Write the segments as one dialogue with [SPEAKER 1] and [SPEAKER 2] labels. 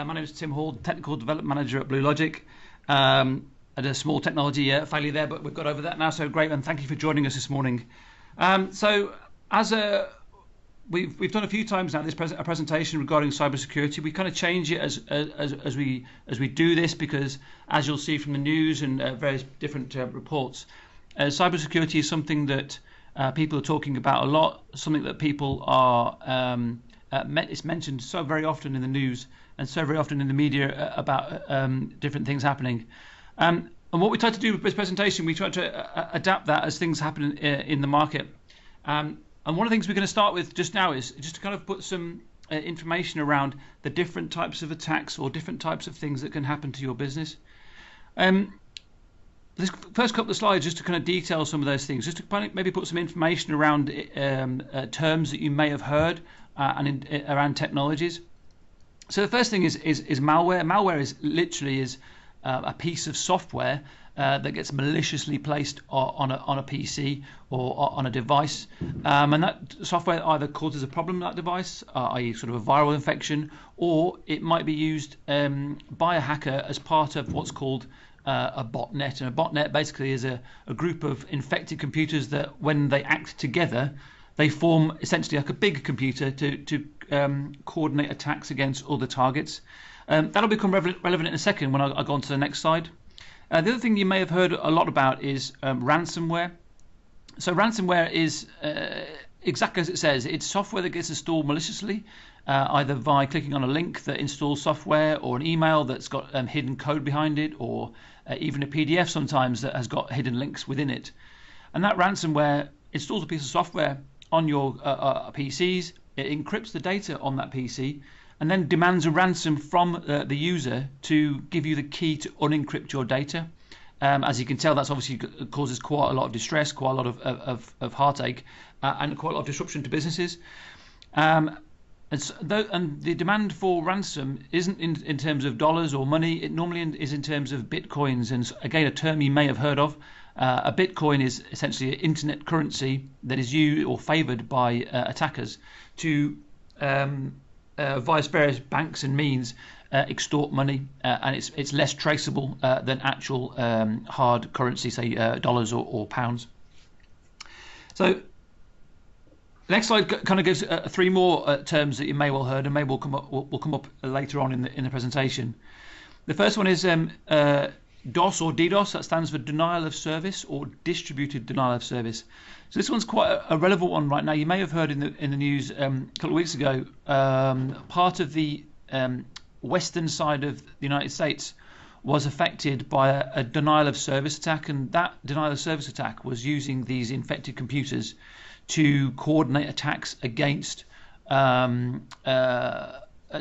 [SPEAKER 1] My name is Tim Hall, Technical Development Manager at Blue Logic. Had a small technology failure there, but we've got over that now, so great, and thank you for joining us this morning. We've done a few times now a presentation regarding cybersecurity. We kind of change it as we do this because, as you'll see from the news and various different reports, cybersecurity is something that people are talking about a lot, something that people are it's mentioned so very often in the news and so very often in the media about different things happening. And what we try to do with this presentation, we try to adapt that as things happen in the market. And one of the things we're going to start with just now is just to kind of put some information around the different types of attacks or different types of things that can happen to your business. This first couple of slides just to kind of detail some of those things, just to maybe put some information around terms that you may have heard around technologies. So the first thing is malware. Malware is literally a piece of software that gets maliciously placed on a PC or on a device, and that software either causes a problem in that device, i.e. sort of a viral infection, or it might be used by a hacker as part of what's called a botnet. And a botnet basically is a group of infected computers that, when they act together, they form essentially like a big computer to coordinate attacks against other targets. That'll become relevant in a second when I go on to the next slide. The other thing you may have heard a lot about is ransomware. So ransomware is exactly as it says. It's software that gets installed maliciously, either by clicking on a link that installs software, or an email that's got hidden code behind it, or even a PDF sometimes that has got hidden links within it. And that ransomware installs a piece of software on your PCs. It encrypts the data on that PC, and then demands a ransom from the user to give you the key to unencrypt your data. As you can tell, that's obviously causes quite a lot of distress, quite a lot of heartache, and quite a lot of disruption to businesses. And the demand for ransom isn't in terms of dollars or money. It normally is in terms of bitcoins. And again, a term you may have heard of. A bitcoin is essentially an internet currency that is used or favored by attackers to via various banks and means extort money, and it's less traceable than actual hard currency, say dollars or pounds. So the next slide kind of gives three more terms that you may well heard and may well come up later on in the presentation. The first one is DOS or DDoS. That stands for denial of service or distributed denial of service. So this one's quite a relevant one right now. You may have heard in the news a couple of weeks ago, part of the western side of the United States was affected by a denial of service attack, and that denial of service attack was using these infected computers to coordinate attacks against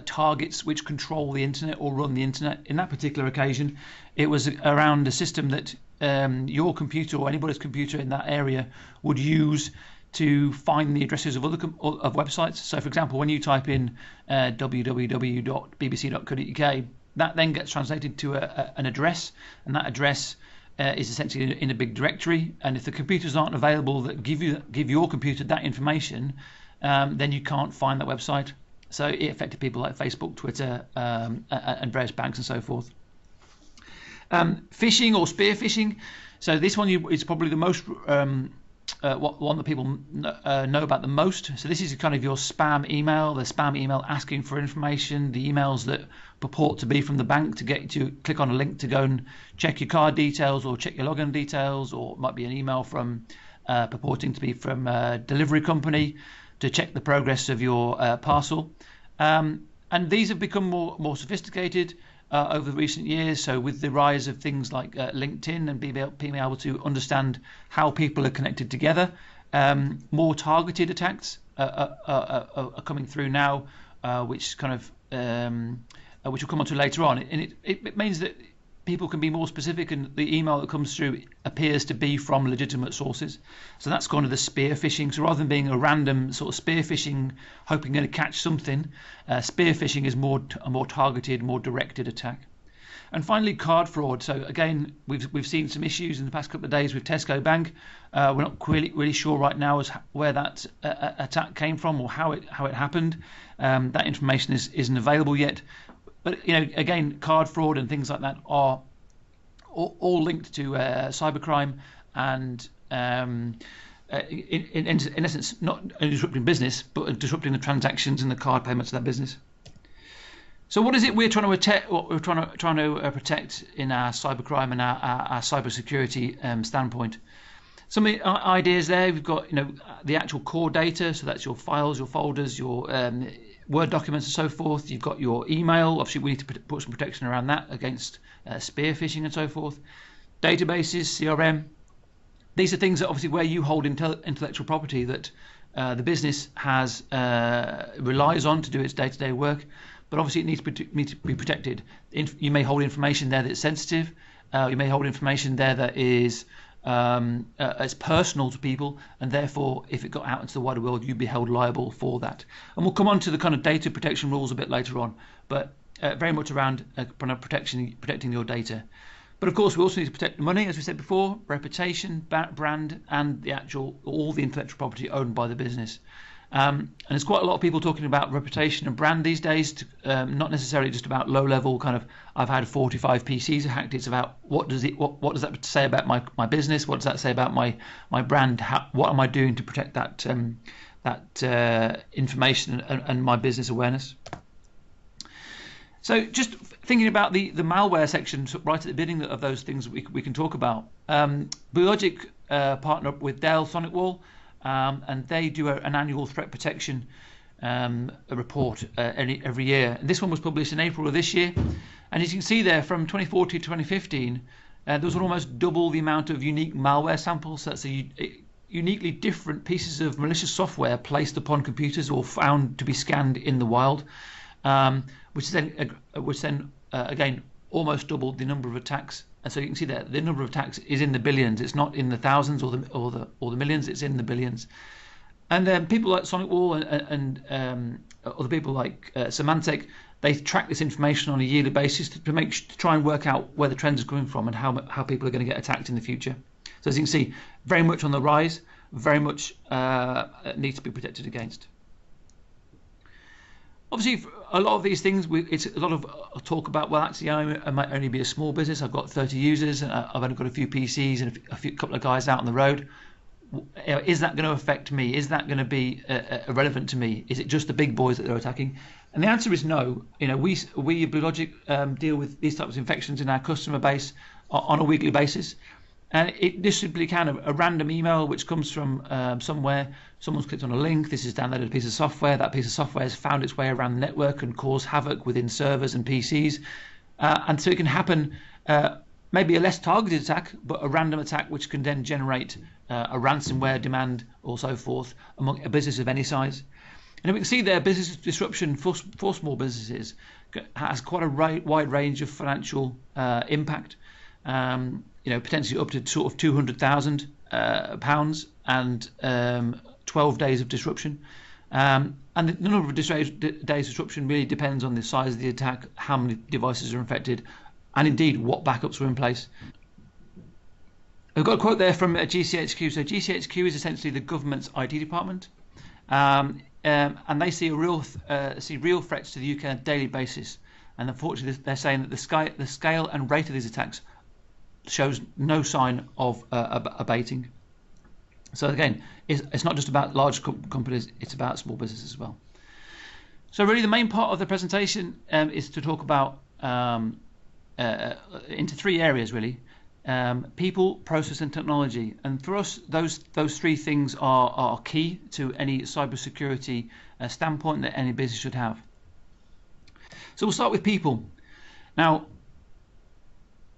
[SPEAKER 1] targets which control the internet or run the internet. In that particular occasion, it was around a system that your computer or anybody's computer in that area would use to find the addresses of other websites. So, for example, when you type in www.bbc.co.uk, that then gets translated to an address, and that address is essentially in a big directory. And if the computers aren't available that give your computer that information, then you can't find that website. So it affected people like Facebook, Twitter, and various banks and so forth. Phishing or spearfishing. So this one is probably the most one that people know about the most. So this is kind of your spam email, the spam email asking for information, the emails that purport to be from the bank to get you to click on a link to go and check your card details or check your login details, or it might be an email from purporting to be from a delivery company to check the progress of your parcel. And these have become more sophisticated over recent years. So with the rise of things like LinkedIn and being able to understand how people are connected together, more targeted attacks are coming through now, which kind of which we'll come on to later on. And it means that people can be more specific, and the email that comes through appears to be from legitimate sources. So that's kind of the spear phishing. So rather than being a random sort of spear phishing, hoping you're going to catch something, spear phishing is a more targeted, more directed attack. And finally, card fraud. So again, we've seen some issues in the past couple of days with Tesco Bank. We're not really sure right now as where that attack came from or how it happened. That information isn't available yet. But again, card fraud and things like that are all linked to cybercrime, and in essence, not only disrupting business, but disrupting the transactions and the card payments of that business. So what is it we're trying to protect? What we're trying to protect in our cybercrime and our cybersecurity standpoint? Some ideas there. We've got the actual core data, so that's your files, your folders, your Word documents, and so forth. You've got your email. Obviously, we need to put some protection around that against spearfishing and so forth. Databases, CRM. These are things that obviously where you hold intellectual property that the business relies on to do its day-to-day work. But obviously it needs to be protected. You may hold information there that's sensitive. You may hold information there that is it's personal to people, and therefore if it got out into the wider world, you'd be held liable for that. And we'll come on to the kind of data protection rules a bit later on, but very much around protecting your data. But of course, we also need to protect the money, as we said before, reputation, brand, and all the intellectual property owned by the business. And there's quite a lot of people talking about reputation and brand these days, not necessarily just about low level kind of I've had 45 PCs hacked. It's about what does that say about my business? What does that say about my brand? What am I doing to protect that information and my business awareness? So just thinking about the malware section right at the beginning of those things we can talk about. BlueLogic partner up with Dell SonicWall. And they do an annual threat protection report every year. And this one was published in April of this year. And as you can see there, from 2014 to 2015, there was almost double the amount of unique malware samples. So that's uniquely different pieces of malicious software placed upon computers or found to be scanned in the wild, which then again almost doubled the number of attacks. And so you can see that the number of attacks is in the billions. It's not in the thousands or the millions. It's in the billions. And people like SonicWall and other people like Symantec, they track this information on a yearly basis to try and work out where the trends are coming from and how people are going to get attacked in the future. So as you can see, very much on the rise, very much needs to be protected against. Obviously, a lot of these things, it's a lot of talk about, well, actually, I might only be a small business. I've got 30 users, and I've only got a few PCs and a couple of guys out on the road. Is that going to affect me? Is that going to be irrelevant to me? Is it just the big boys that they're attacking? And the answer is no. We at BlueLogic deal with these types of infections in our customer base on a weekly basis. And this simply a random email which comes from somewhere. Someone's clicked on a link. This has downloaded a piece of software. That piece of software has found its way around the network and caused havoc within servers and PCs. And so it can happen, maybe a less targeted attack, but a random attack which can then generate a ransomware demand or so forth among a business of any size. And we can see there, business disruption for small businesses has quite a wide range of financial impact. Potentially up to sort of £200,000 and 12 days of disruption. And the number of days disruption really depends on the size of the attack, how many devices are infected, and indeed what backups are in place. I've got a quote there from GCHQ. So GCHQ is essentially the government's IT department, and they see real threats to the UK on a daily basis. And unfortunately, they're saying that the scale and rate of these attacks shows no sign of abating. So again, it's not just about large companies, it's about small businesses as well. So really the main part of the presentation is to talk about into three areas really. People, process and technology. And for us, those three things are key to any cybersecurity standpoint that any business should have. So we'll start with people. Now,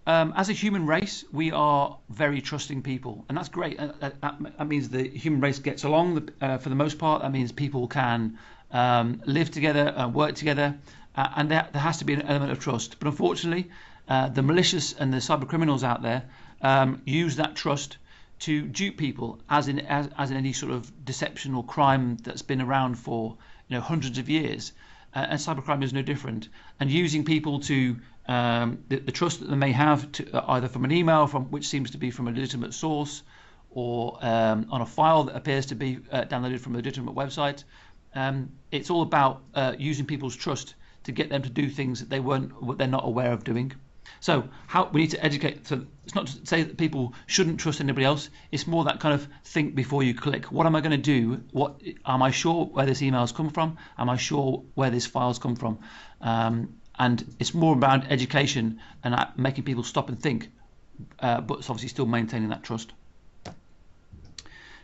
[SPEAKER 1] as a human race, we are very trusting people, and that's great. That means the human race gets along for the most part. That means people can live together and work together, and there has to be an element of trust. But unfortunately, the malicious and the cyber criminals out there use that trust to dupe people, as in any sort of deception or crime that's been around for hundreds of years. And cybercrime is no different. And using people to the trust that they may have to either from an email which seems to be from a legitimate source, or on a file that appears to be downloaded from a legitimate website. It's all about using people's trust to get them to do things that they're not aware of doing. So how we need to educate. So it's not to say that people shouldn't trust anybody else. It's more that kind of think before you click. What am I going to do? What am I sure where this email's come from? Am I sure where this file's come from? And it's more about education and making people stop and think, but it's obviously still maintaining that trust.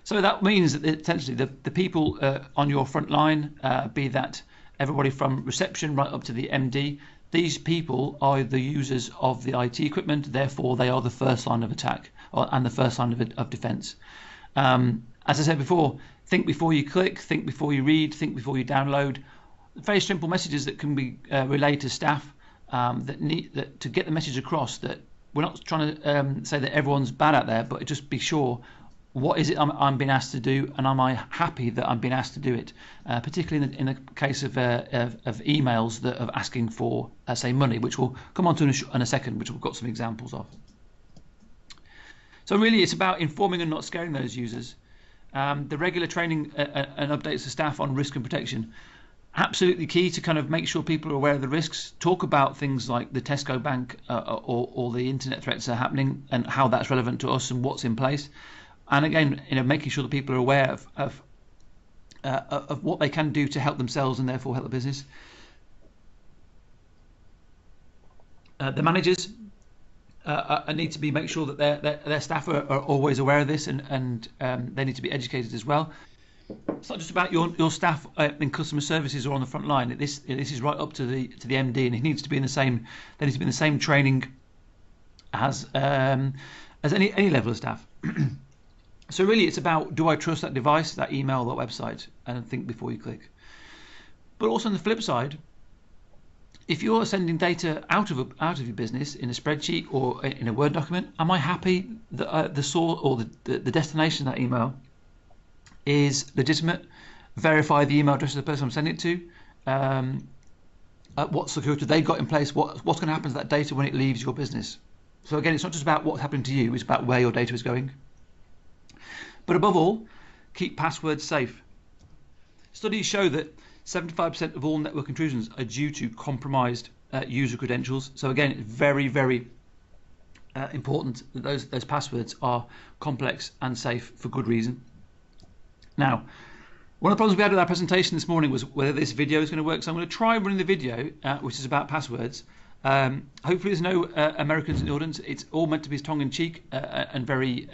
[SPEAKER 1] So that means that essentially the people on your front line, be that everybody from reception right up to the MD, these people are the users of the IT equipment, therefore they are the first line of attack and the first line of defense. As I said before, think before you click, think before you read, think before you download. Very simple messages that can be relayed to staff that to get the message across that we're not trying to say that everyone's bad out there, but just be sure what is it I'm being asked to do, and am I happy that I'm being asked to do it? Particularly in the case of emails that are asking for, say, money, which we'll come on to in a second, which we've got some examples of. So really, it's about informing and not scaring those users. The regular training and updates to staff on risk and protection, absolutely key to kind of make sure people are aware of the risks. Talk about things like the Tesco bank or the internet threats that are happening and how that's relevant to us and what's in place. And again, making sure that people are aware of what they can do to help themselves and therefore help the business. The managers need to make sure that their staff are always aware of this, and they need to be educated as well. It's not just about your staff in customer services or on the front line. This is right up to the MD, and it needs to be in the same. There needs to be in the same training as any level of staff. So really, it's about, do I trust that device, that email, that website, and think before you click. But also on the flip side, if you're sending data out of your business in a spreadsheet or in a Word document, am I happy that the source or the destination of that email is legitimate? Verify the email address of the person I'm sending it to. What security they got in place? What's going to happen to that data when it leaves your business? So again, it's not just about what's happening to you; it's about where your data is going. But above all, keep passwords safe. Studies show that 75% of all network intrusions are due to compromised user credentials. So again, it's very, very important that those passwords are complex and safe for good reason. Now, one of the problems we had with our presentation this morning was whether this video is going to work. So I'm going to try running the video, which is about passwords. Hopefully there's no Americans in the audience. It's all meant to be tongue-in-cheek and very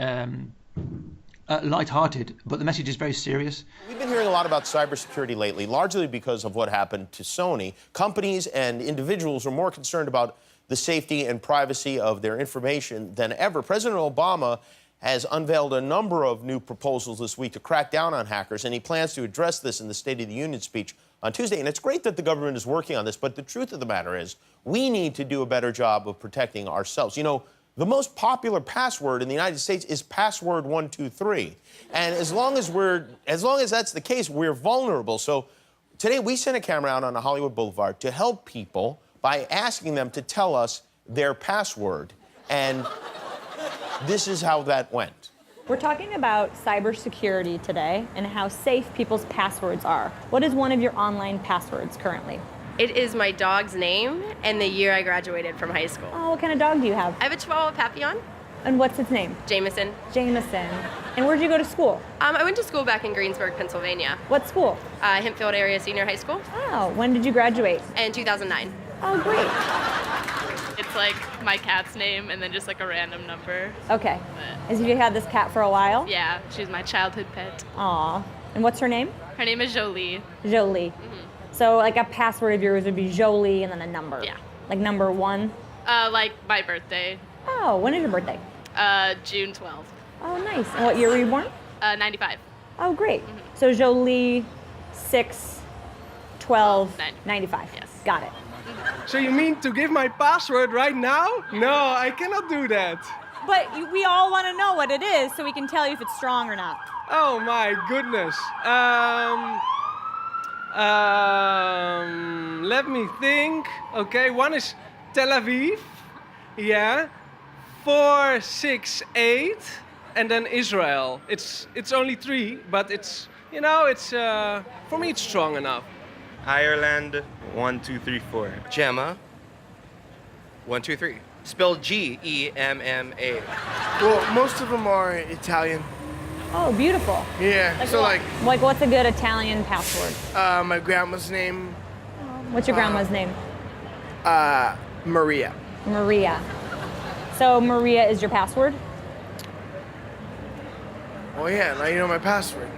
[SPEAKER 1] light-hearted, but the message is very serious.
[SPEAKER 2] We've been hearing a lot about cybersecurity lately, largely because of what happened to Sony. Companies and individuals are more concerned about the safety and privacy of their information than ever. President Obama has unveiled a number of new proposals this week to crack down on hackers, and he plans to address this in the State of the Union speech on Tuesday. And it's great that the government is working on this, but the truth of the matter is we need to do a better job of protecting ourselves. You know, the most popular password in the United States is password 123. And as long as that's the case, we're vulnerable. So today we sent a camera out on a Hollywood Boulevard to help people by asking them to tell us their password. And this is how that went.
[SPEAKER 3] We're talking about cybersecurity today and how safe people's passwords are. What is one of your online passwords currently?
[SPEAKER 4] It is my dog's name and the year I graduated from high school.
[SPEAKER 3] Oh, what kind of dog do you have?
[SPEAKER 4] I have a Chihuahua Papillon.
[SPEAKER 3] And what's its name?
[SPEAKER 4] Jameson.
[SPEAKER 3] Jameson. And where'd you go to school?
[SPEAKER 4] I went to school back in Greensburg, Pennsylvania.
[SPEAKER 3] What school?
[SPEAKER 4] Hempfield Area Senior High School.
[SPEAKER 3] Oh, when did you graduate?
[SPEAKER 4] In 2009.
[SPEAKER 3] Oh, great.
[SPEAKER 5] It's like my cat's name and then just like a random number.
[SPEAKER 3] Okay.
[SPEAKER 5] But,
[SPEAKER 3] Have you had this cat for a while?
[SPEAKER 5] yeah, she's my childhood pet.
[SPEAKER 3] Aw. And what's her name?
[SPEAKER 5] Her name is Jolie.
[SPEAKER 3] Jolie.
[SPEAKER 5] Mm-hmm.
[SPEAKER 3] So like a password of yours would be Jolie and then a number.
[SPEAKER 5] Yeah.
[SPEAKER 3] Like number 1?
[SPEAKER 5] Like my birthday.
[SPEAKER 3] Oh, when is your birthday?
[SPEAKER 5] June 12th.
[SPEAKER 3] Oh, nice. And what year were you born?
[SPEAKER 5] 95.
[SPEAKER 3] Oh, great.
[SPEAKER 5] Mm-hmm.
[SPEAKER 3] So Jolie, 6, 12, 95.
[SPEAKER 5] Yes.
[SPEAKER 3] Got it.
[SPEAKER 6] So you mean to give my password right now? No, I cannot do that.
[SPEAKER 3] But we all want to know what it is so we can tell you if it's strong or not.
[SPEAKER 6] Oh my goodness. Let me think. Okay, one is Tel Aviv. Yeah. 468, and then Israel. It's only 3, but it's, you know, it's for me it's strong enough.
[SPEAKER 7] Ireland 1234.
[SPEAKER 8] Gemma 123. Spelled Gemma.
[SPEAKER 9] Well, most of them are Italian.
[SPEAKER 3] Oh, beautiful.
[SPEAKER 9] Yeah.
[SPEAKER 3] Like what's a good Italian password?
[SPEAKER 9] My grandma's name.
[SPEAKER 3] What's your grandma's name?
[SPEAKER 9] Maria.
[SPEAKER 3] Maria. So Maria is your password?
[SPEAKER 9] Oh yeah, now you know my password.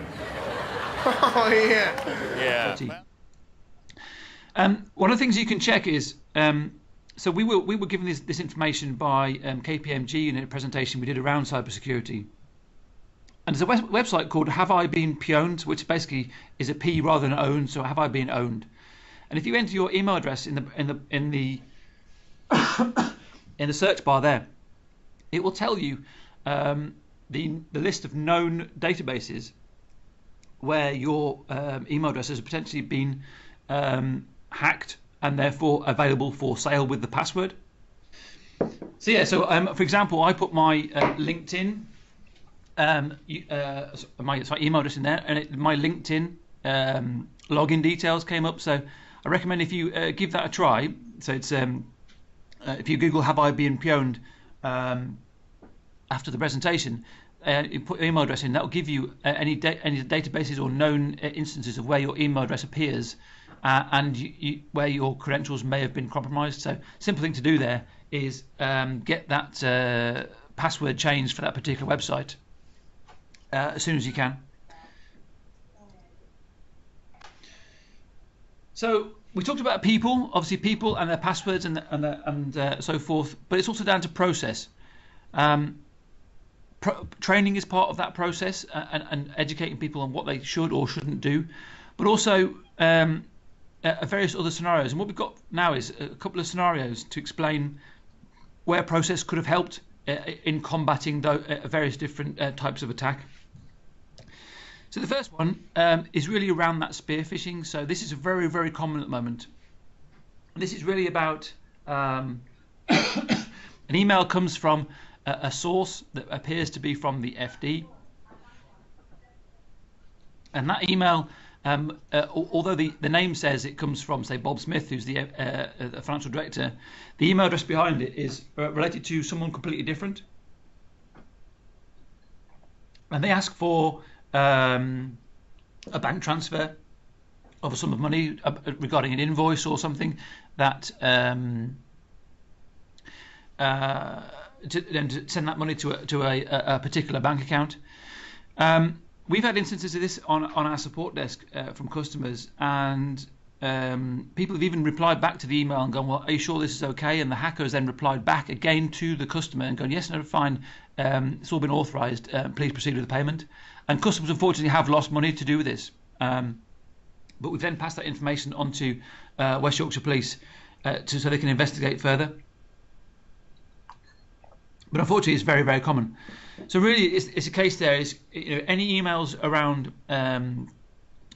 [SPEAKER 9] Oh yeah.
[SPEAKER 1] One of the things you can check is, so we were given this information by KPMG in a presentation we did around cybersecurity. And there's a website called Have I Been Pwned, which basically is a P rather than owned. So have I been owned? And if you enter your email address in the in the search bar there, it will tell you the list of known databases where your email address has potentially been hacked and therefore available for sale with the password. So yeah, for example, I put my LinkedIn my email address in there, and my LinkedIn login details came up. So I recommend if you give that a try. So it's if you Google "Have I been pwned" after the presentation, you put your email address in. That will give you any databases or known instances of where your email address appears, and where your credentials may have been compromised. So simple thing to do there is get that password changed for that particular website as soon as you can. So we talked about people, obviously people and their passwords and so forth, but it's also down to process. Training is part of that process, and educating people on what they should or shouldn't do, but also various other scenarios. And what we've got now is a couple of scenarios to explain where process could have helped in combating various different types of attack. So the first one is really around that spearfishing. So this is very, very common at the moment. This is really about an email comes from a source that appears to be from the FD. And that email, although the name says it comes from, say, Bob Smith, who's the financial director, the email address behind it is related to someone completely different. And they ask for a bank transfer of a sum of money regarding an invoice or something that to send that money to a particular bank account. We've had instances of this on our support desk from customers, and people have even replied back to the email and gone, well, are you sure this is okay? And the hacker has then replied back again to the customer and gone, yes, no, fine, it's all been authorized, please proceed with the payment. And customers unfortunately have lost money to do with this. But we've then passed that information on to West Yorkshire Police so they can investigate further. But unfortunately, it's very, very common. So really, it's a case there is, any emails around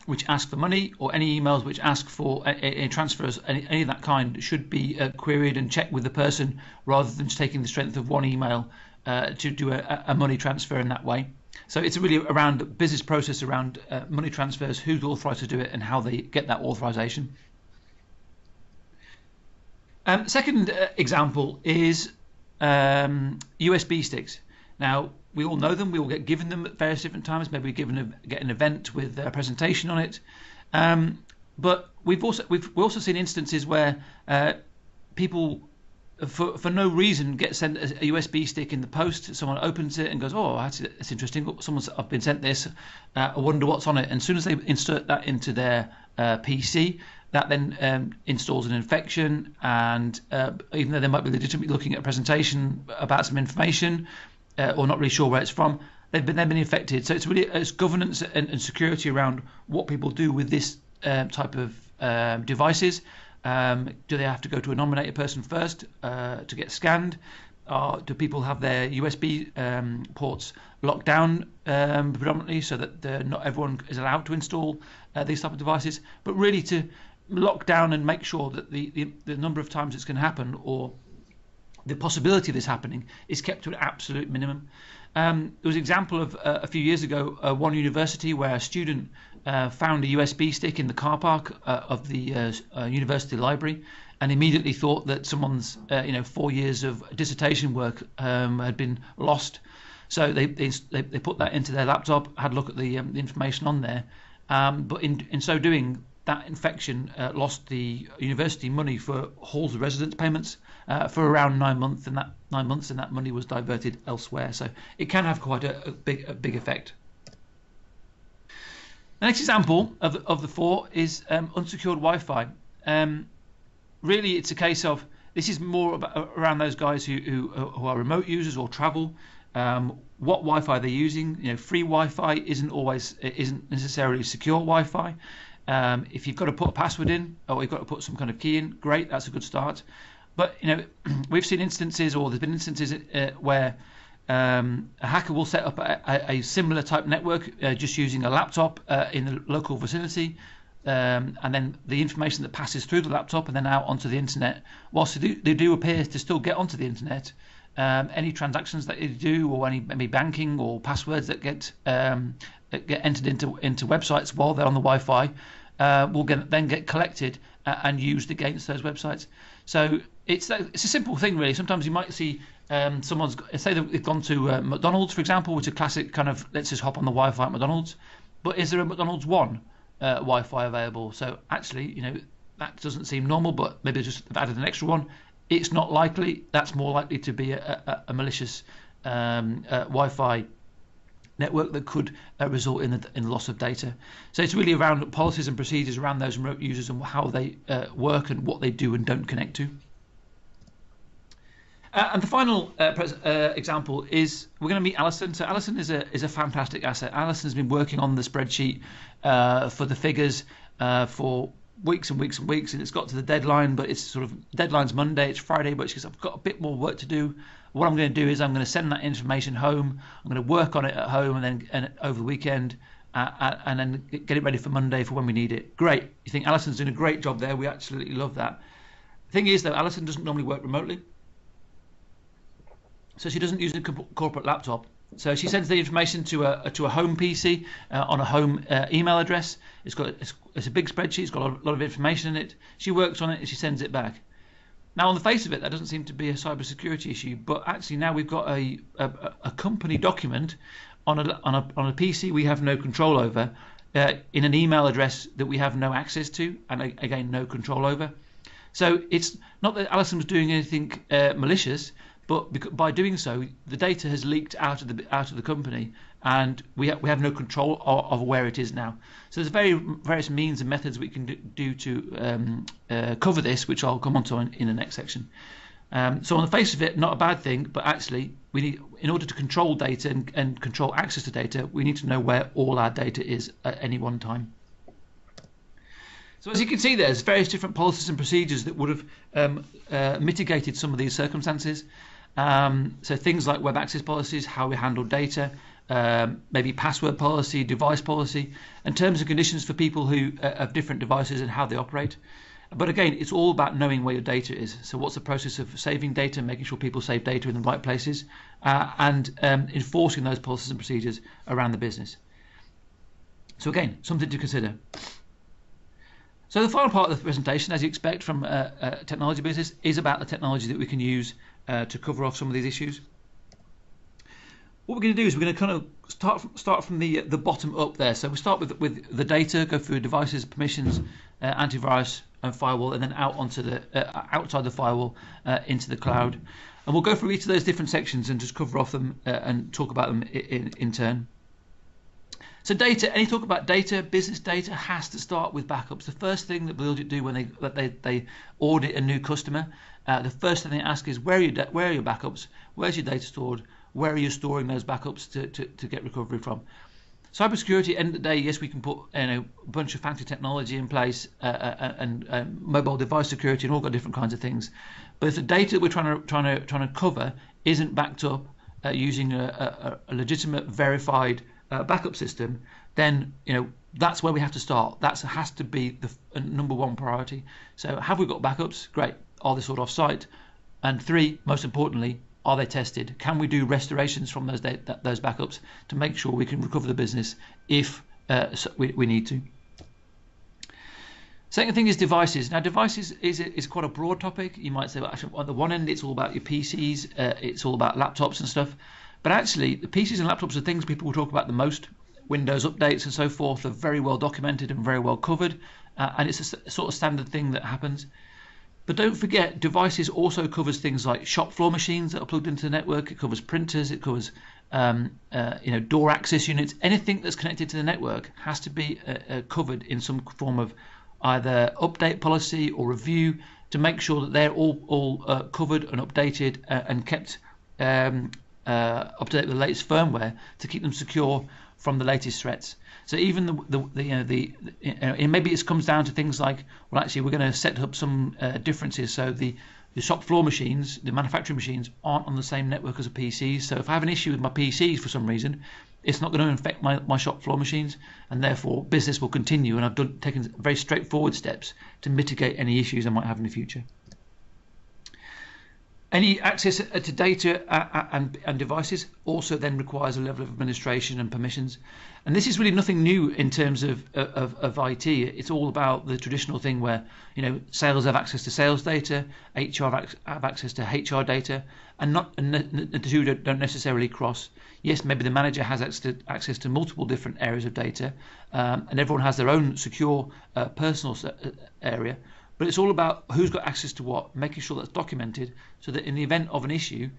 [SPEAKER 1] which ask for money, or any emails which ask for any transfers, any of that kind, should be queried and checked with the person, rather than just taking the strength of one email to do a money transfer in that way. So it's really around the business process around money transfers, who's authorized to do it, and how they get that authorization. Second example is USB sticks. Now, we all know them. We all get given them at various different times. Maybe we get an event with a presentation on it. But we've also seen instances where people, for no reason, get sent a USB stick in the post. Someone opens it and goes, "Oh, that's interesting. I've been sent this. I wonder what's on it." And as soon as they insert that into their PC, that then installs an infection, and even though they might be legitimately looking at a presentation about some information or not really sure where it's from, they've been infected. So it's governance and security around what people do with this type of devices. Do they have to go to a nominated person first to get scanned? Do people have their USB ports locked down predominantly, so that not everyone is allowed to install these type of devices? But really to lock down and make sure that the number of times it's going to happen, or the possibility of this happening, is kept to an absolute minimum. There was an example of a few years ago, one university where a student found a USB stick in the car park of the university library, and immediately thought that someone's 4 years of dissertation work had been lost. So they put that into their laptop, had a look at the information on there, but in so doing, that infection lost the university money for halls of residence payments for around 9 months, and that money was diverted elsewhere. So it can have quite a big effect. The next example of the four is unsecured Wi-Fi. Really, it's a case of, this is more about, around those guys who are remote users or travel. What Wi-Fi they're using. Free Wi-Fi isn't necessarily secure Wi-Fi. If you've got to put a password in, or you've got to put some kind of key in, great, that's a good start. But we've seen instances, or there's been instances where a hacker will set up a similar type network just using a laptop in the local vicinity, and then the information that passes through the laptop and then out onto the internet, whilst they do appear to still get onto the internet, any transactions that they do, or any maybe banking or passwords that get entered into websites while they're on the Wi-Fi will then get collected and used against those websites. So it's a simple thing, really. Sometimes you might see say they've gone to McDonald's, for example, which is a classic kind of, let's just hop on the Wi-Fi at McDonald's. But is there a McDonald's One Wi-Fi available? So actually, that doesn't seem normal, but maybe they've added an extra one. It's not likely. That's more likely to be a malicious Wi-Fi network that could result in the loss of data. So it's really around policies and procedures around those remote users and how they work and what they do and don't connect to. And the final example is, we're going to meet Alison. So Alison is a fantastic asset. Alison's been working on the spreadsheet for the figures for weeks and weeks and weeks, and it's got to the deadline, but it's sort of, deadline's Monday, it's Friday, but she says, I've got a bit more work to do. What I'm going to do is I'm going to send that information home, I'm going to work on it at home and over the weekend, and then get it ready for Monday for when we need it. Great. You think Alison's doing a great job there. We absolutely love that. The thing is, though, Alison doesn't normally work remotely, so she doesn't use a corporate laptop. So she sends the information to a home PC on a home email address. It's a big spreadsheet. It's got a lot of information in it. She works on it and she sends it back. Now, on the face of it, that doesn't seem to be a cybersecurity issue, but actually now we've got a company document on a PC we have no control over, in an email address that we have no access to, and again no control over. So it's not that Alison was doing anything malicious, but by doing so, the data has leaked out of the company, and we have no control of where it is now. So there's various means and methods we can do to cover this, which I'll come on to in the next section. So on the face of it, not a bad thing, but actually we need, in order to control data and control access to data, we need to know where all our data is at any one time. So as you can see, there's various different policies and procedures that would have mitigated some of these circumstances. So things like web access policies, how we handle data, maybe password policy, device policy, and terms and conditions for people who have different devices and how they operate. But again, it's all about knowing where your data is. So what's the process of saving data, making sure people save data in the right places, and enforcing those policies and procedures around the business. So again, something to consider. So the final part of the presentation, as you expect from a technology business, is about the technology that we can use to cover off some of these issues. What we're going to do is we're going to kind of start from the bottom up there. So we start with the data, go through devices, permissions, antivirus, and firewall, and then out onto the outside the firewall into the cloud. And we'll go through each of those different sections and just cover off them and talk about them in turn. So data, any talk about data, business data has to start with backups. The first thing that we'll do when they audit a new customer, the first thing they ask is, where are your backups? Where's your data stored? Where are you storing those backups to get recovery from? Cybersecurity, at the end of the day, yes, we can put a bunch of fancy technology in place and mobile device security and all got different kinds of things. But if the data we're trying to cover isn't backed up using a legitimate, verified backup system, then that's where we have to start. That has to be the number one priority. So have we got backups? Great. Are they stored off-site? And 3, most importantly, are they tested? Can we do restorations from those backups to make sure we can recover the business if so we need to. Second thing is devices. Now, devices is quite a broad topic. You might say, well, actually, on the one end, it's all about your PCs, it's all about laptops and stuff. But actually, the PCs and laptops are things people will talk about the most. Windows updates and so forth are very well documented and very well covered, and it's a sort of standard thing that happens. But don't forget, devices also covers things like shop floor machines that are plugged into the network. It covers printers. It covers door access units. Anything that's connected to the network has to be covered in some form of either update policy or review to make sure that they're all covered and updated and kept up to date with the latest firmware to keep them secure from the latest threats. So even and maybe it comes down to things like, well, actually we're going to set up some differences. So the shop floor machines, the manufacturing machines, aren't on the same network as a PC. So if I have an issue with my PCs for some reason, it's not going to affect my shop floor machines, and therefore business will continue. And I've taken very straightforward steps to mitigate any issues I might have in the future. Any access to data and devices also then requires a level of administration and permissions. And this is really nothing new in terms of IT. It's all about the traditional thing where, sales have access to sales data, HR have access to HR data, and the two don't necessarily cross. Yes, maybe the manager has access to multiple different areas of data, and everyone has their own secure personal area. But it's all about who's got access to what, making sure that's documented, so that in the event of an issue,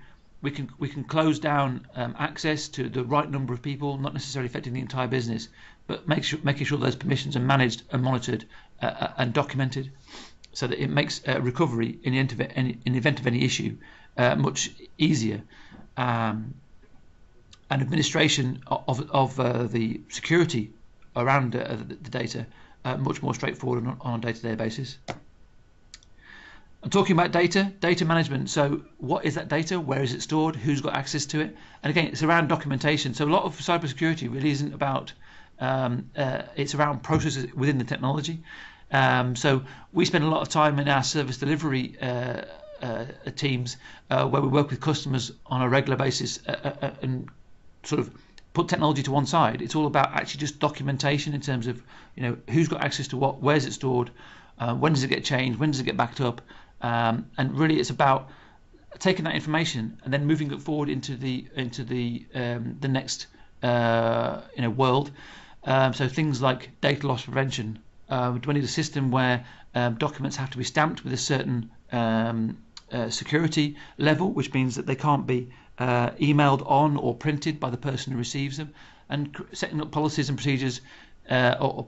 [SPEAKER 1] we can close down access to the right number of people, not necessarily affecting the entire business, but making sure those permissions are managed and monitored and documented, so that it makes recovery in the event of any issue much easier, and administration of the security around the data much more straightforward on a day-to-day basis. I'm talking about data management. So what is that data? Where is it stored? Who's got access to it? And again, it's around documentation. So a lot of cybersecurity really isn't about, it's around processes within the technology. So we spend a lot of time in our service delivery teams where we work with customers on a regular basis and sort of put technology to one side. It's all about actually just documentation in terms of, who's got access to what, where's it stored, when does it get changed, when does it get backed up, and really it's about taking that information and then moving it forward into the next world. So things like data loss prevention. Do I need a system where documents have to be stamped with a certain security level, which means that they can't be emailed on or printed by the person who receives them, and setting up policies and procedures or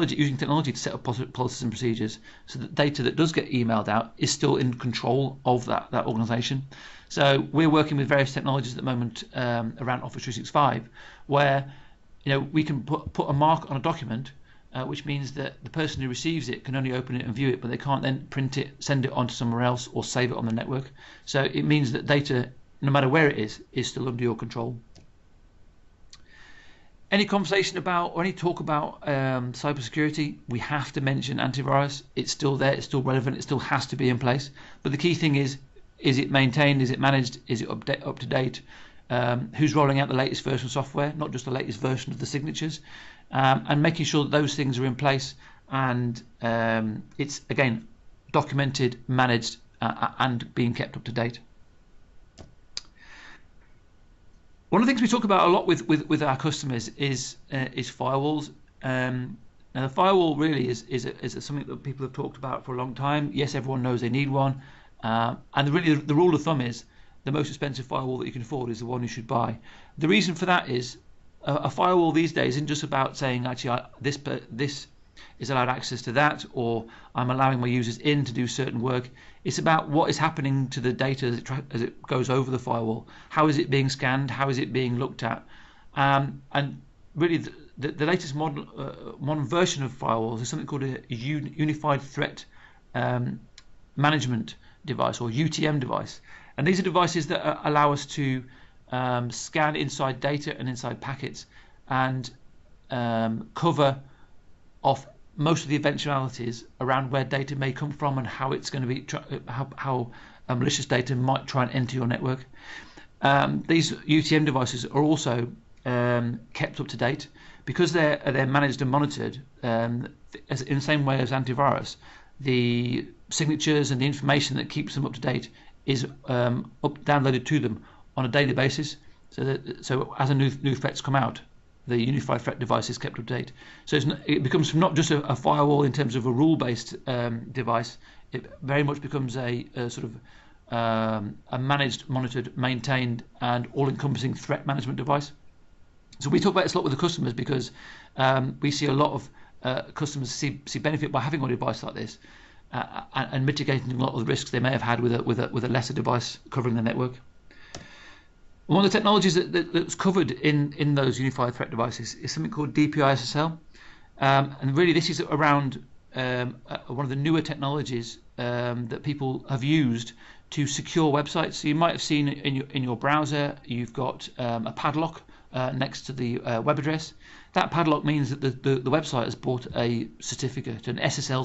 [SPEAKER 1] using technology to set up policies and procedures so that data that does get emailed out is still in control of that organization. So we're working with various technologies at the moment around Office 365 where we can put a mark on a document, which means that the person who receives it can only open it and view it, but they can't then print it, send it on to somewhere else, or save it on the network. So it means that data, no matter where it is still under your control. Any conversation about or any talk about cybersecurity, we have to mention antivirus. It's still there, it's still relevant, it still has to be in place. But the key thing is it maintained, is it managed, is it up to date? Who's rolling out the latest version of software, not just the latest version of the signatures, and making sure that those things are in place and it's, again, documented, managed, and being kept up to date. One of the things we talk about a lot with our customers is firewalls. Now the firewall really is something that people have talked about for a long time. Yes, everyone knows they need one, and really the rule of thumb is the most expensive firewall that you can afford is the one you should buy. The reason for that is a firewall these days isn't just about saying actually this is allowed access to that, or I'm allowing my users in to do certain work. It's about what is happening to the data as it goes over the firewall. How is it being scanned? How is it being looked at? And really the latest modern version of firewalls is something called a Unified Threat Management device, or UTM device. And these are devices that allow us to scan inside data and inside packets and cover off most of the eventualities around where data may come from and how it's going to be, how malicious data might try and enter your network. These UTM devices are also kept up to date, because they're managed and monitored in the same way as antivirus, the signatures and the information that keeps them up to date is downloaded to them on a daily basis. So as a new threats come out, the unified threat device is kept up to date. So it becomes not just a firewall in terms of a rule-based device. It very much becomes a sort of a managed, monitored, maintained, and all-encompassing threat management device. So we talk about this a lot with the customers because we see a lot of customers see benefit by having a device like this and mitigating a lot of the risks they may have had with a lesser device covering the network. One of the technologies that's covered in those unified threat devices is something called DPI-SSL, and really this is around one of the newer technologies that people have used to secure websites. So you might have seen in your browser, you've got a padlock next to the web address. That padlock means that the website has bought a certificate, an SSL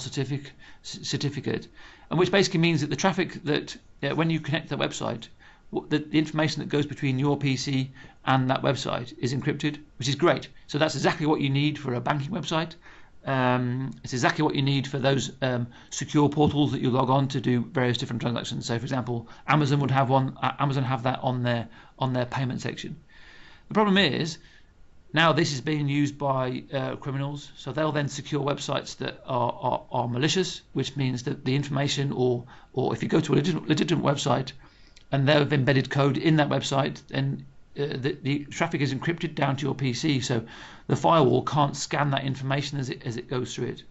[SPEAKER 1] certificate, and which basically means that the traffic that when you connect to the website, the information that goes between your PC and that website is encrypted, which is great. So that's exactly what you need for a banking website. It's exactly what you need for those secure portals that you log on to do various different transactions. So, for example, Amazon would have one. Amazon have that on their payment section. The problem is now this is being used by criminals. So they'll then secure websites that are malicious, which means that the information, or if you go to a legitimate website and they have embedded code in that website, then the traffic is encrypted down to your PC, so the firewall can't scan that information as it goes through it.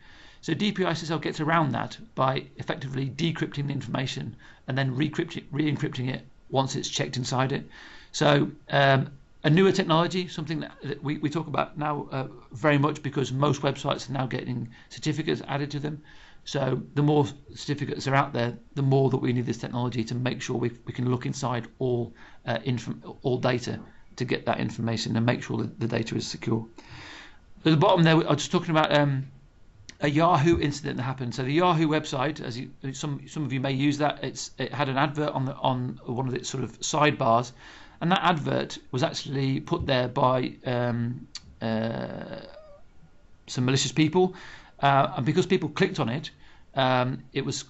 [SPEAKER 1] So DPI-SSL gets around that by effectively decrypting the information and then re-encrypting it once it's checked inside it. So a newer technology, something that we talk about now very much because most websites are now getting certificates added to them. So the more certificates are out there, the more that we need this technology to make sure we can look inside all data to get that information and make sure that the data is secure. At the bottom there, I was just talking about a Yahoo incident that happened. So the Yahoo website, as some of you may use that, it had an advert on one of its sort of sidebars, and that advert was actually put there by some malicious people, and because people clicked on it, it's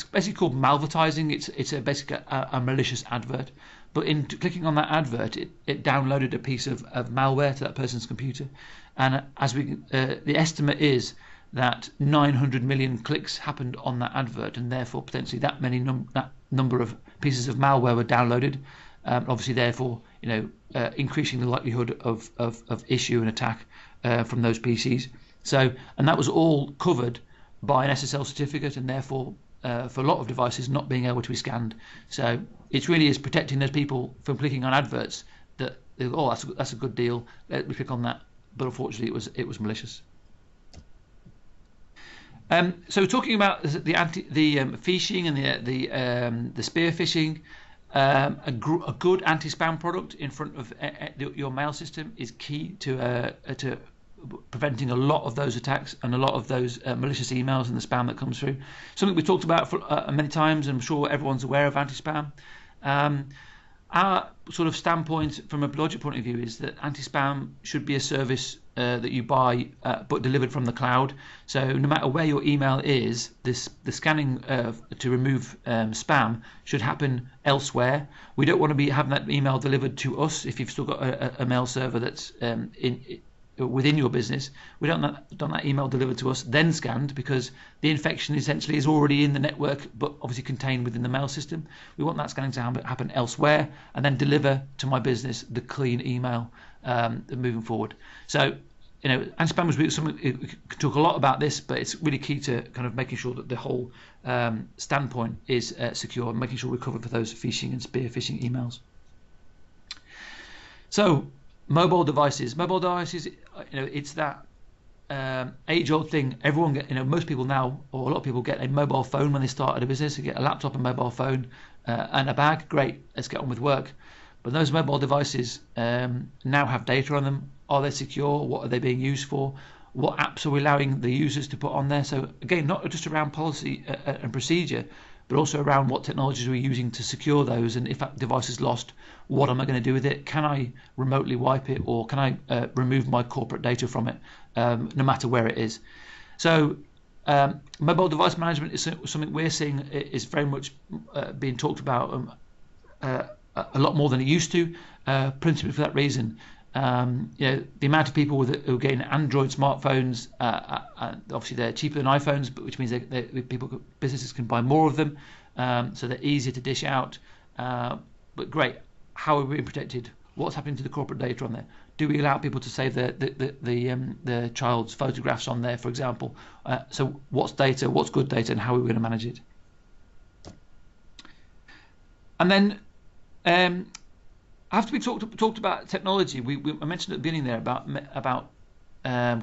[SPEAKER 1] basically called malvertising. It's basically a malicious advert. But in clicking on that advert, it downloaded a piece of malware to that person's computer, and the estimate is that 900 million clicks happened on that advert, and therefore potentially that number of pieces of malware were downloaded. Obviously, therefore, increasing the likelihood of issue and attack from those PCs. So, and that was all covered by an SSL certificate, and therefore, for a lot of devices, not being able to be scanned. So, it really is protecting those people from clicking on adverts that that's a good deal. Let me click on that, but unfortunately, it was malicious. So, talking about the phishing and the spearfishing. A good anti-spam product in front of your mail system is key to preventing a lot of those attacks and a lot of those malicious emails and the spam that comes through. Something we talked about for many times, and I'm sure everyone's aware of anti-spam. Our sort of standpoint from a logic point of view is that anti-spam should be a service that you buy but delivered from the cloud. So no matter where your email is, the scanning to remove spam should happen elsewhere. We don't want to be having that email delivered to us if you've still got a mail server that's within your business. We don't want that email delivered to us then scanned, because the infection essentially is already in the network but obviously contained within the mail system. We want that scanning to happen elsewhere and then deliver to my business the clean email moving forward. So anti-spam was something we could talk a lot about this, but it's really key to kind of making sure that the whole standpoint is secure and making sure we're covered for those phishing and spear phishing emails. So mobile devices, it's that age-old thing. Everyone most people now, or a lot of people, get a mobile phone when they start at a business. They get a laptop, a mobile phone, and a bag. Great, let's get on with work. But those mobile devices now have data on them. Are they secure? What are they being used for? What apps are we allowing the users to put on there? So again, not just around policy and procedure, but also around what technologies we're using to secure those, and if that device is lost, what am I going to do with it? Can I remotely wipe it, or can I remove my corporate data from it, no matter where it is? So mobile device management is something we're seeing is very much being talked about a lot more than it used to, principally for that reason. The amount of people who are getting Android smartphones, obviously they're cheaper than iPhones, but which means businesses can buy more of them, so they're easier to dish out. But great, how are we being protected? What's happening to the corporate data on there? Do we allow people to save the child's photographs on there, for example? So what's data? What's good data, and how are we going to manage it? And then after we talked about technology, I mentioned at the beginning there about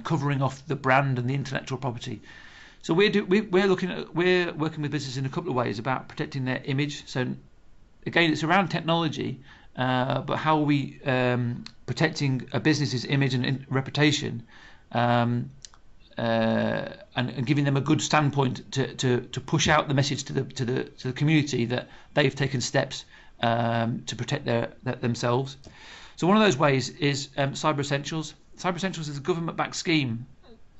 [SPEAKER 1] covering off the brand and the intellectual property. So we're working with businesses in a couple of ways about protecting their image. So again, it's around technology, but how are we protecting a business's image and reputation, and giving them a good standpoint to push out the message to the community that they've taken steps to protect themselves. So one of those ways is Cyber Essentials. Cyber Essentials is a government-backed scheme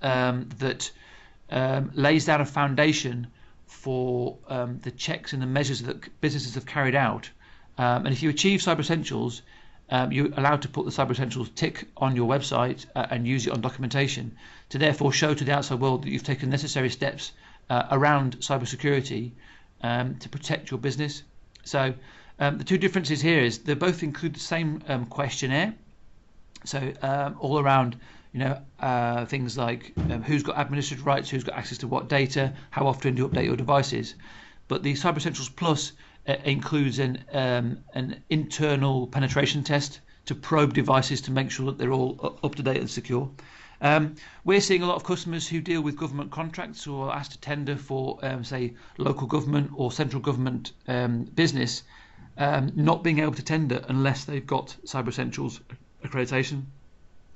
[SPEAKER 1] that lays down a foundation for the checks and the measures that businesses have carried out. And if you achieve Cyber Essentials, you're allowed to put the Cyber Essentials tick on your website and use it on documentation to therefore show to the outside world that you've taken necessary steps around cybersecurity to protect your business. So the two differences here is they both include the same questionnaire. So all around, things like who's got administrative rights, who's got access to what data, how often do you update your devices. But the Cyber Essentials Plus includes an internal penetration test to probe devices to make sure that they're all up to date and secure. We're seeing a lot of customers who deal with government contracts or are asked to tender for, say, local government or central government business, not being able to tender unless they've got Cyber Essentials accreditation.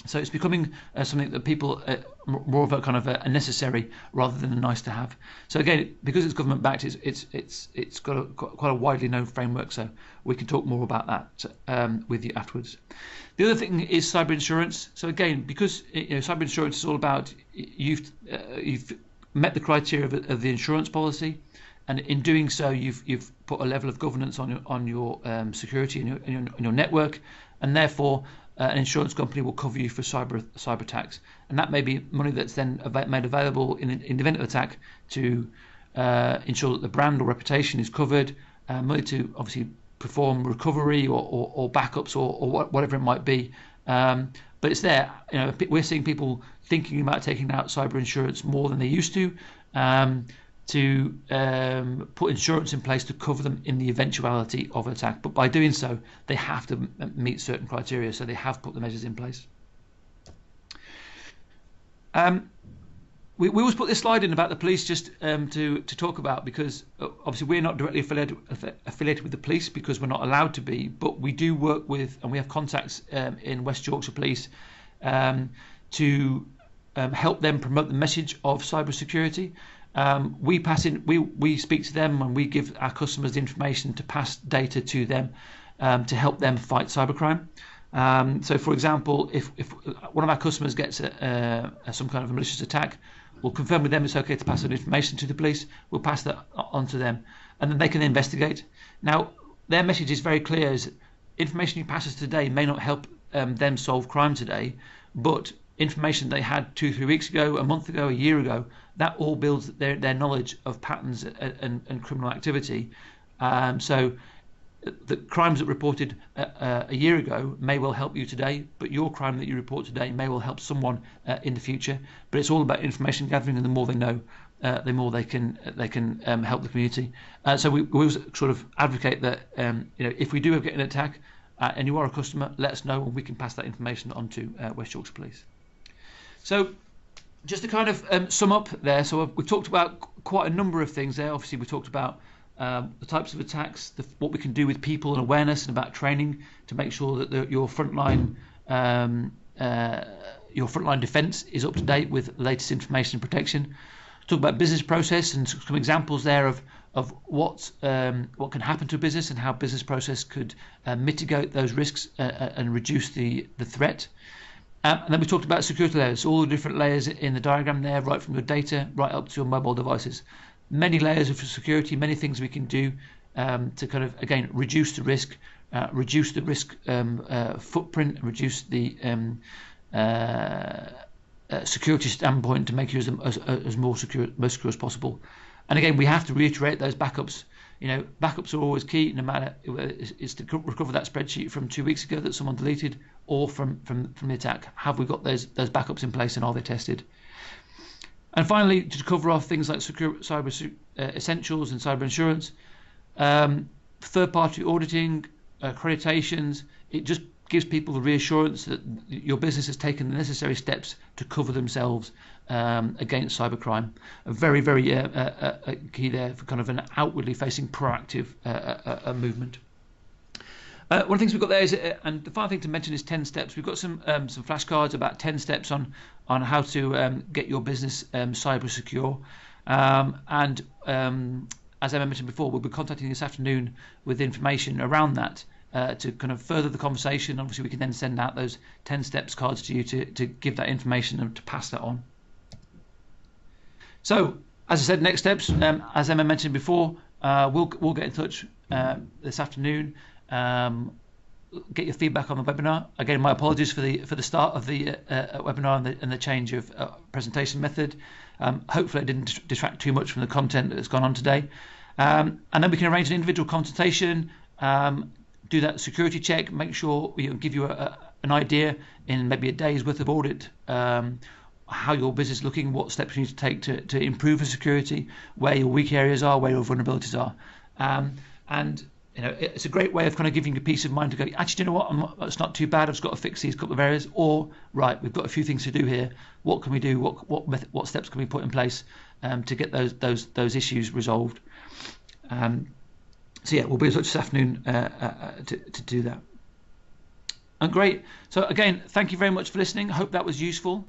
[SPEAKER 1] So it's becoming something that people more of a kind of a necessary rather than a nice to have. So again, because it's government backed, it's got quite a widely known framework. So we can talk more about that with you afterwards. The other thing is cyber insurance. So again, because cyber insurance is all about you've met the criteria of the insurance policy, and in doing so, you've put a level of governance on your security and your network, and therefore an insurance company will cover you for cyber attacks, and that may be money that's then made available in the event of attack to ensure that the brand or reputation is covered, money to obviously perform recovery or backups or whatever it might be. But it's there. We're seeing people thinking about taking out cyber insurance more than they used to put insurance in place to cover them in the eventuality of an attack. But by doing so, they have to meet certain criteria, so they have put the measures in place. We always put this slide in about the police just to talk about, because obviously we're not directly affiliated with the police because we're not allowed to be, but we do work with, and we have contacts in West Yorkshire Police to help them promote the message of cybersecurity. We speak to them and we give our customers the information to pass data to them to help them fight cybercrime. So, for example, if one of our customers gets some kind of a malicious attack, we'll confirm with them it's okay to pass that information to the police. We'll pass that on to them, and then they can investigate. Now, their message is very clear: is information you pass us today may not help them solve crime today, but information they had 2-3 weeks ago, a month ago, a year ago, that all builds their knowledge of patterns and criminal activity. So the crimes that reported a year ago may well help you today, but your crime that you report today may well help someone in the future. But it's all about information gathering, and the more they know, the more they can help the community. So we always sort of advocate that if we do get an attack and you are a customer, let us know and we can pass that information on to West Yorkshire Police. So just to kind of sum up there, so we've talked about quite a number of things there. Obviously, we talked about the types of attacks, what we can do with people and awareness, and about training to make sure that your frontline defence is up to date with the latest information and protection. Talk about business process and some examples there of of what can happen to a business and how business process could mitigate those risks and reduce the threat. And then we talked about security layers, all the different layers in the diagram there, right from your data right up to your mobile devices. Many layers of security, many things we can do to kind of, again, reduce the risk footprint, reduce the security standpoint to make you as most secure as possible. And again, we have to reiterate those backups. Backups are always key, no matter it's to recover that spreadsheet from 2 weeks ago that someone deleted, or from the attack. Have we got those backups in place, and are they tested? And finally, to cover off things like secure cyber essentials and cyber insurance, third-party auditing, accreditations. It just gives people the reassurance that your business has taken the necessary steps to cover themselves against cybercrime. Very, very key there for kind of an outwardly facing proactive movement. One of the things we've got there is, and the final thing to mention is 10 steps. We've got some flashcards about 10 steps on how to get your business cyber secure. As Emma mentioned before, we'll be contacting this afternoon with information around that to kind of further the conversation. Obviously, we can then send out those 10 steps cards to you to give that information and to pass that on. So, as I said, next steps, as Emma mentioned before, we'll get in touch this afternoon. Get your feedback on the webinar. Again, my apologies for the start of the webinar and the change of presentation method. Hopefully it didn't distract too much from the content that's gone on today. And then we can arrange an individual consultation, do that security check, make sure we give you an idea in maybe a day's worth of audit, how your business is looking, what steps you need to take to improve the security, where your weak areas are, where your vulnerabilities are. And it's a great way of kind of giving you peace of mind to go, actually, you know what, it's not too bad, I've just got to fix these couple of areas, or, right, we've got a few things to do here, what can we do, what steps can we put in place to get those issues resolved. So yeah, we'll be in touch this afternoon to do that. And great, so again, thank you very much for listening, I hope that was useful.